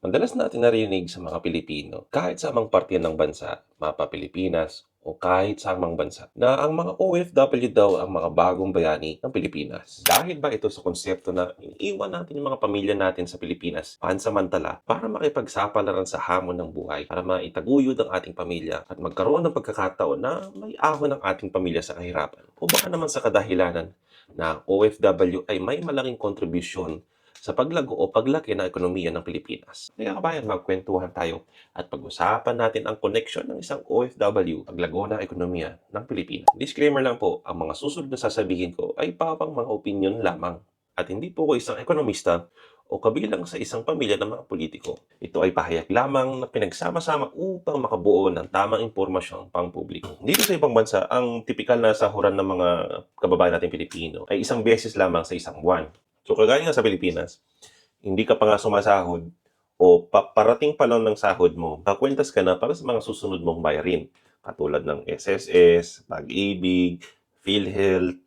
Madalas natin narinig sa mga Pilipino, kahit sa amang parte ng bansa, mapa Pilipinas, o kahit sa amang bansa, na ang mga OFW daw ang mga bagong bayani ng Pilipinas. Dahil ba ito sa konsepto na iniiwan natin yung mga pamilya natin sa Pilipinas pansamantala para makipagsapalaran sa hamon ng buhay, para maitaguyod ang ating pamilya at magkaroon ng pagkakataon na may ahon ng ating pamilya sa kahirapan? O baka naman sa kadahilanan na ang OFW ay may malaking kontribusyon sa paglago o paglaki ng ekonomiya ng Pilipinas. Kaya kabayan, magkwentuhan tayo at pag-usapan natin ang connection ng isang OFW paglago ng ekonomiya ng Pilipinas. Disclaimer lang po, ang mga susunod na sasabihin ko ay pawang mga opinion lamang at hindi po ko isang ekonomista o kabilang sa isang pamilya ng mga politiko. Ito ay pahayag lamang na pinagsama-sama upang makabuo ng tamang impormasyon pang publiko. Dito sa ibang bansa, ang tipikal na sahuran ng mga kababayan natin Pilipino ay isang beses lamang sa isang buwan. So kagaya nga sa Pilipinas, hindi ka pa nga sumasahod o parating pa lang ng sahod mo, kakwentas ka na para sa mga susunod mong bayarin. Katulad ng SSS, Pag-ibig, PhilHealth,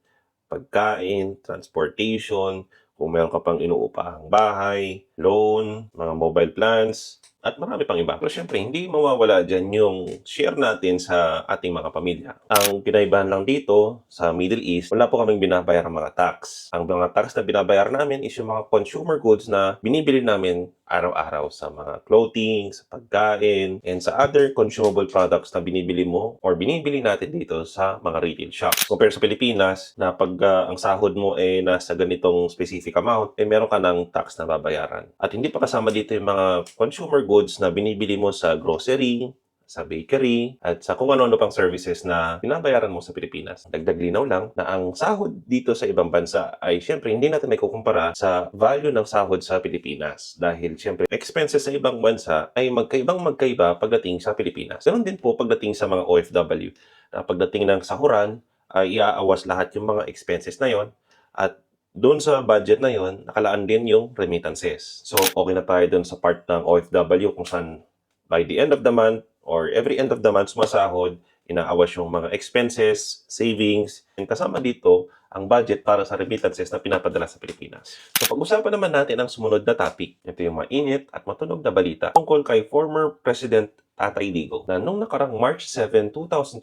pagkain, transportation, kung meron ka pang inuupahang bahay, loan, mga mobile plans, at marami pang iba. Pero syempre, hindi mawawala dyan yung share natin sa ating mga pamilya. Ang pinaibahan lang dito sa Middle East, wala po kaming binabayar mga tax. Ang mga tax na binabayar namin is yung mga consumer goods na binibili namin araw-araw sa mga clothing, sa pagkain, and sa other consumable products na binibili mo or binibili natin dito sa mga retail shops. Compare sa Pilipinas, na pag ang sahod mo ay nasa ganitong specific amount, meron ka ng tax na babayaran. At hindi pa kasama dito yung mga consumer goods na binibili mo sa grocery, sa bakery, at sa kung ano-ano pang services na binabayaran mo sa Pilipinas. Dagdag linaw lang na ang sahod dito sa ibang bansa ay syempre hindi natin may kukumpara sa value ng sahod sa Pilipinas. Dahil syempre expenses sa ibang bansa ay magkaiba pagdating sa Pilipinas. Ganon din po pagdating sa mga OFW. Pagdating ng sahuran, ay iaawas lahat yung mga expenses na yon at doon sa budget na yon, nakalaan din yung remittances. So, okay na tayo doon sa part ng OFW kung saan by the end of the month or every end of the month sumasahod, inaawas yung mga expenses, savings, and kasama dito ang budget para sa remittances na pinapadala sa Pilipinas. So pag-usapan naman natin ang sumunod na topic. Ito yung mainit at matunog na balita tungkol kay former President Tatay Digong na nung nakarang March 7, 2025,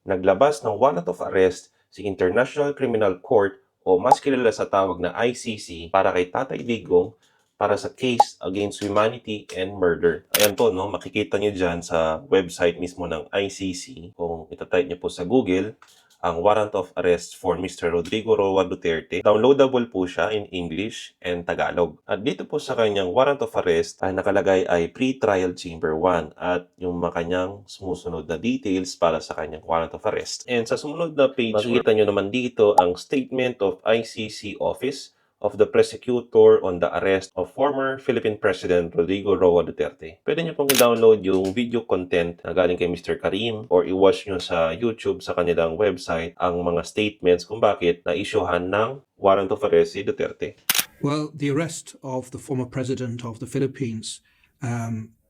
naglabas ng warrant of arrest si International Criminal Court o mas kilala sa tawag na ICC para kay Tatay Digong para sa case against humanity and murder. Ayan po, no? Makikita nyo dyan sa website mismo ng ICC. Kung itatype nyo po sa Google, ang warrant of arrest for Mr. Rodrigo Roa Duterte. Downloadable po siya in English and Tagalog. At dito po sa kanyang warrant of arrest ay nakalagay ay pre-trial chamber 1 at yung mga kanyang sumusunod na details para sa kanyang warrant of arrest. And sa sumunod na page, makikita nyo naman dito ang statement of ICC Office of the Prosecutor on the arrest of former Philippine President Rodrigo Roa Duterte. Pwede nyo pong i-download yung video content na galing kay Mr. Karim or i-watch nyo sa YouTube sa kanilang website ang mga statements kung bakit na-issuehan ng warrant of arrest si Duterte. Well, the arrest of the former president of the Philippines,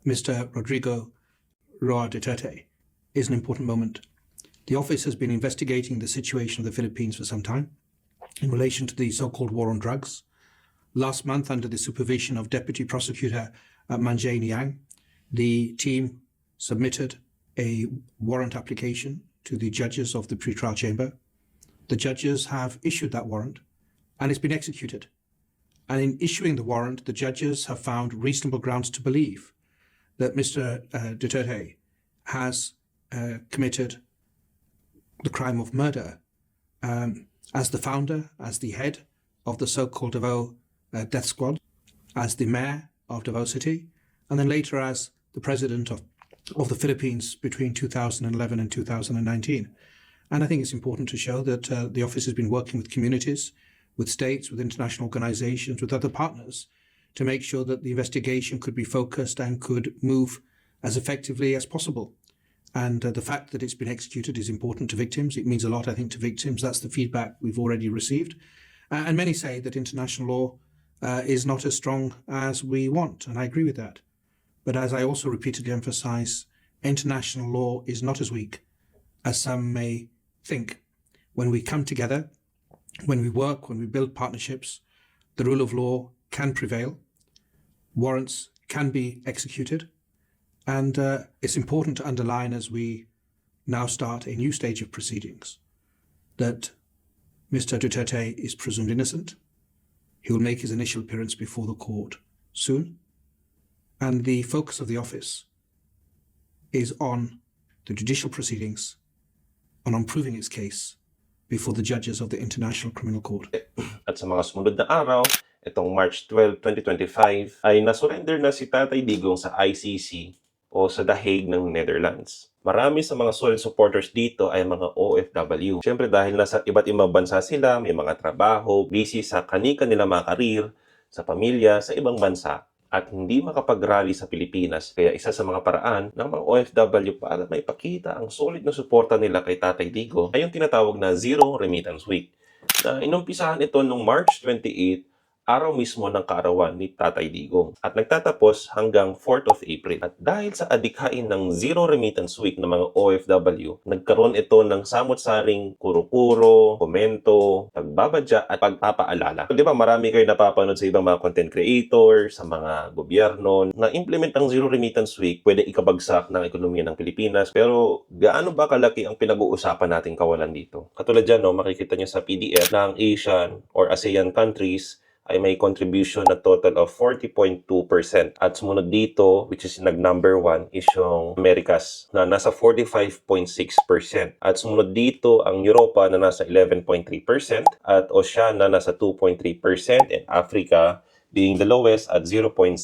Mr. Rodrigo Roa Duterte, is an important moment. The office has been investigating the situation of the Philippines for some time in relation to the so-called war on drugs. Last month, under the supervision of Deputy Prosecutor Manjay Niang, the team submitted a warrant application to the judges of the pre-trial chamber. The judges have issued that warrant, and it's been executed. And in issuing the warrant, the judges have found reasonable grounds to believe that Mr. Duterte has committed the crime of murder as the founder, as the head of the so-called Davao Death Squad, as the mayor of Davao City, and then later as the president of the Philippines between 2011 and 2019. And I think it's important to show that the office has been working with communities, with states, with international organizations, with other partners to make sure that the investigation could be focused and could move as effectively as possible. And the fact that it's been executed is important to victims. It means a lot, I think, to victims. That's the feedback we've already received. And many say that international law is not as strong as we want, and I agree with that. But as I also repeatedly emphasize, international law is not as weak as some may think. When we come together, when we work, when we build partnerships, the rule of law can prevail. Warrants can be executed. And it's important to underline as we now start a new stage of proceedings that Mr. Duterte is presumed innocent. He will make his initial appearance before the court soon. And the focus of the office is on the judicial proceedings and on proving its case before the judges of the International Criminal Court. At sa mga sumunod na araw, itong March 12, 2025, ay nasurrender na si Tatay Digong sa ICC o sa The Hague ng Netherlands. Marami sa mga solid supporters dito ay mga OFW. Siyempre dahil nasa iba't ibang bansa sila, may mga trabaho, busy sa kani-kanila mga karir, sa pamilya, sa ibang bansa, at hindi makapag-rally sa Pilipinas. Kaya isa sa mga paraan ng mga OFW para maipakita ang solid na suporta nila kay Tatay Digong ay yung tinatawag na Zero Remittance Week, na inumpisahan ito noong March 28, araw mismo ng kaarawan ni Tatay Digong, at nagtatapos hanggang 4th of April. At dahil sa adikhain ng Zero Remittance Week ng mga OFW, nagkaroon ito ng samot-saring kuro-kuro, komento, pagbabadya at pagpapaalala. Di ba marami kayo napapanood sa ibang mga content creator, sa mga gobyerno na implement ang Zero Remittance Week, pwede ikabagsak ng ekonomiya ng Pilipinas. Pero gaano ba kalaki ang pinag-uusapan nating kawalan dito? Katulad dyan, no, makikita nyo sa PDF na ang Asian or ASEAN countries ay may contribution na total of 40.2%. At sumunod dito, which is nag-number 1, is yung Americas na nasa 45.6%. At sumunod dito ang Europa na nasa 11.3%, at Oceania na nasa 2.3%, and Africa being the lowest at 0.6%.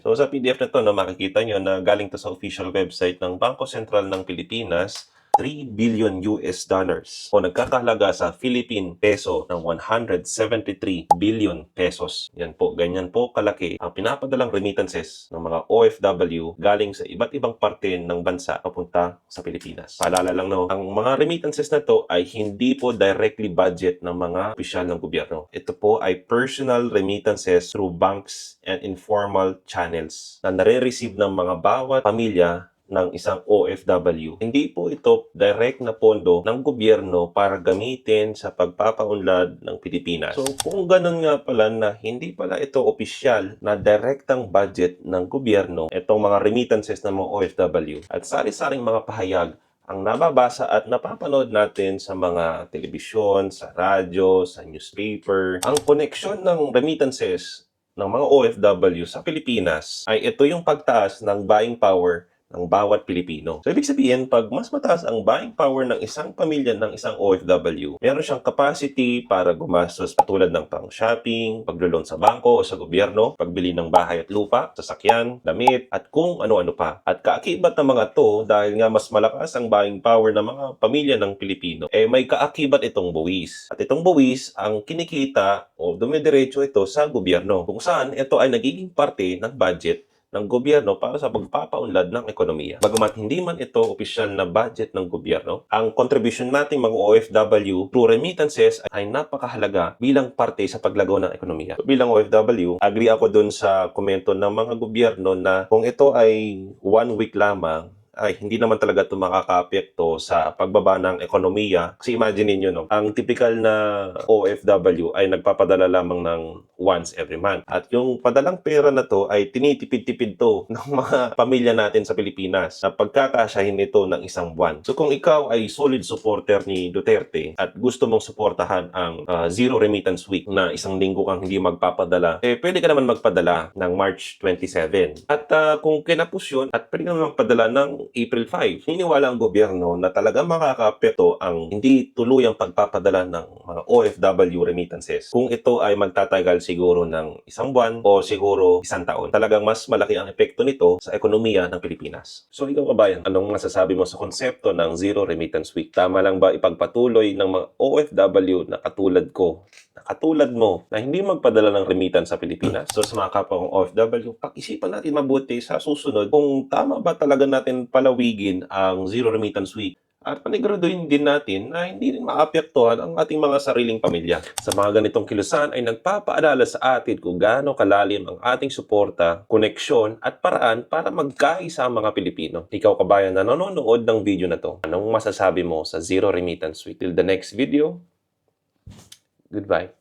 So sa PDF na to, no, makikita nyo na galing to sa official website ng Bangko Sentral ng Pilipinas, 3 billion US dollars o nagkakahalaga sa Philippine peso ng 173 billion pesos. Yan po, ganyan po kalaki ang pinapadalang remittances ng mga OFW galing sa iba't ibang parte ng bansa papunta sa Pilipinas. Paalala lang, no, ang mga remittances na to ay hindi po directly budget ng mga opisyal ng gobyerno. Ito po ay personal remittances through banks and informal channels na nare-receive ng mga bawat pamilya ng isang OFW. Hindi po ito direct na pondo ng gobyerno para gamitin sa pagpapaunlad ng Pilipinas. So kung ganun nga pala na hindi pala ito opisyal na direktang budget ng gobyerno, itong mga remittances ng mga OFW, at sari-saring mga pahayag ang nababasa at napapanood natin sa mga telebisyon, sa radyo, sa newspaper, ang koneksyon ng remittances ng mga OFW sa Pilipinas ay ito yung pagtaas ng buying power ng bawat Pilipino. So, ibig sabihin, pag mas mataas ang buying power ng isang pamilya ng isang OFW, meron siyang capacity para gumastos katulad ng pang-shopping, paglo-loan sa bangko o sa gobyerno, pagbili ng bahay at lupa, sasakyan, damit, at kung ano-ano pa. At kaakibat ng mga to, dahil nga mas malakas ang buying power ng mga pamilya ng Pilipino, may kaakibat itong buwis. At itong buwis, ang kinikita o dumidiretso ito sa gobyerno, kung saan ito ay nagiging parte ng budget ng gobyerno para sa pagpapaunlad ng ekonomiya. Bagamat hindi man ito opisyal na budget ng gobyerno, ang contribution nating mga OFW through remittances ay napakahalaga bilang parte sa paglago ng ekonomiya. So, bilang OFW, agree ako dun sa komento ng mga gobyerno na kung ito ay 1 week lamang, ay hindi naman talaga ito makaka-apekto sa pagbaba ng ekonomiya. Kasi imagine niyo, no, ang typical na OFW ay nagpapadala lamang ng once every month. At yung padalang pera na to ay tinitipid-tipid to ng mga pamilya natin sa Pilipinas na pagkakasyahin ito ng isang buwan. So kung ikaw ay solid supporter ni Duterte at gusto mong suportahan ang Zero Remittance Week na isang linggo kang hindi magpapadala, pwede ka naman magpadala ng March 27. At kung kinapos yun, at pwede ka naman magpadala ng April 5. Niniwala ang gobyerno na talagang makaka-apekto ang hindi tuluyang pagpapadala ng mga OFW remittances kung ito ay magtatagal siguro ng isang buwan o siguro isang taon. Talagang mas malaki ang epekto nito sa ekonomiya ng Pilipinas. So ikaw kabayan, anong masasabi mo sa konsepto ng Zero Remittance Week? Tama lang ba ipagpatuloy ng mga OFW na katulad ko, na katulad mo, na hindi magpadala ng remittance sa Pilipinas? So sa mga kapwa kong OFW, pag-isipan natin mabuti sa susunod kung tama ba talaga natin palawigin ang Zero Remittance Week at paniguraduhin din natin na hindi rin maapektuhan ang ating mga sariling pamilya. Sa mga ganitong kilusan ay nagpapaalala sa atin kung gaano kalalim ang ating suporta, koneksyon at paraan para magkaisa ang mga Pilipino. Ikaw kabayan na nanonood ng video na to, anong masasabi mo sa Zero Remittance Week? Till the next video, goodbye.